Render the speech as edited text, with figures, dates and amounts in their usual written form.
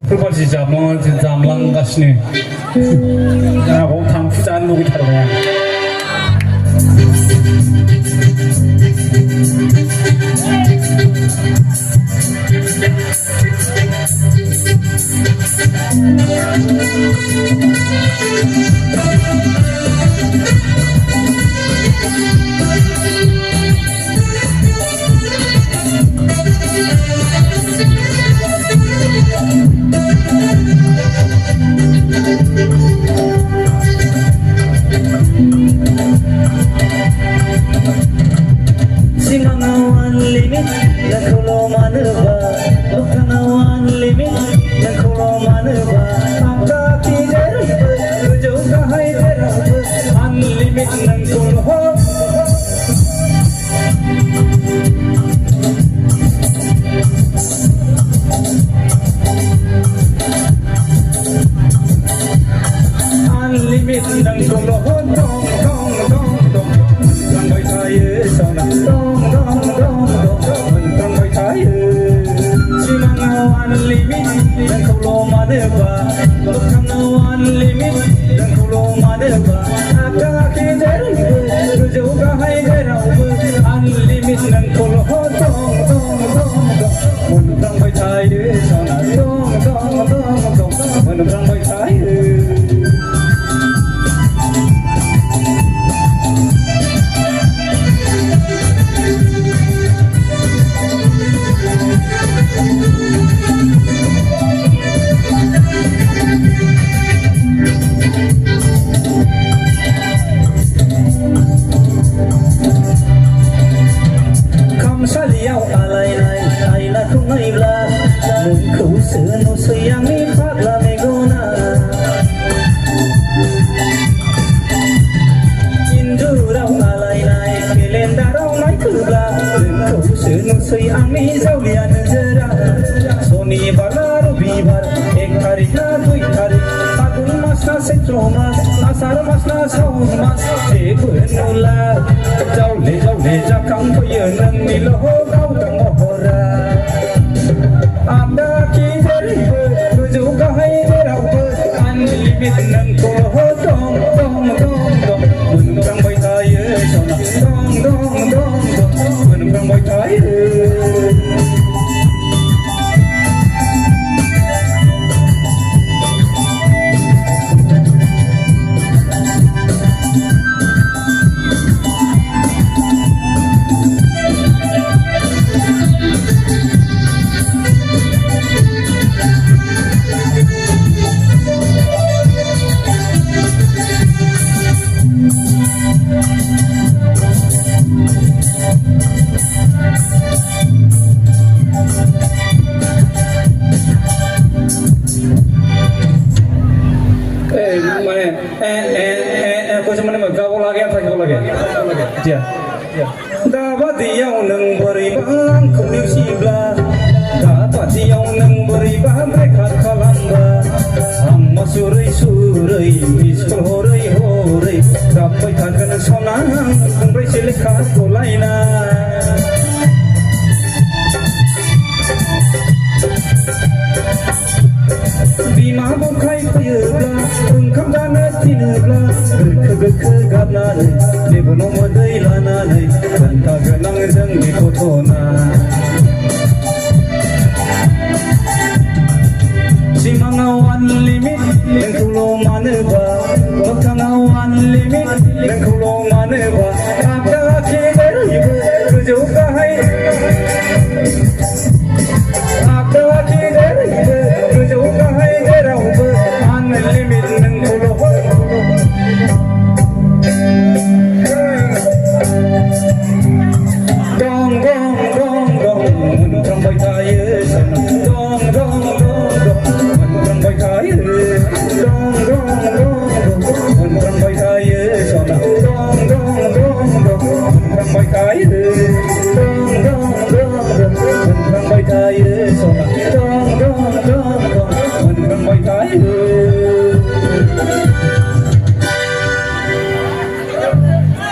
풀벌 지자면 진짜 암랑 가시네. 나 오탕 부자는 녹이 타러 그냥. Simangawan limit dan kulo maneba, Lokanawan limit dan kulo maneba. Angka tidak berjauh kahai terang, unlimit dan kulo. Unlimit dan kulo dong dong dong dong, sampai saya sana dong dong dong dong, sampai saya. Simangawan limit dan kulo maneba, Lokanawan limit dan kulo maneba. Angka tidak berjauh kahai terang, unlimit dan kulo dong dong dong dong, sampai saya sana dong dong dong dong, sampai saya. Saliau alai nai aina kungai bla mun ku seno sayang ni phagla megona indurau alai nai kelendarau nai kubla ku seno sayang ni zaulian jera soni balaru bibar ek tarik na dui tarik fagun mas na setro mas asar mas na saun mas se bunula jaule jakang koyenan ni loho kau tang ohora amda ki dari tuju kahai derau unlimit nan koho dong dong dong dong bunang bai thai sona dong dong dong dong bunang bai thai dia dapat yang neng beribahan kondisi bla dapat yang neng beribahan mereka kalamba amma surai surai miskol horai horai dapat kan sonang kumbrai selekat kolaina bima bukai payabla ungkam dana tinabla berke gabnane debono modai lanane kanta ganang jang di kotona simangawan limit dan kulo maneba Lokanawan limit dan kulo maneba ada kidar berjauh kahai ada kidar berjauh kahai derau unlimit dan kulo dong dong dong dong menurang bai thai dong dong dong dong menurang bai thai dong dong dong dong menurang bai thai sona dong dong dong dong menurang bai thai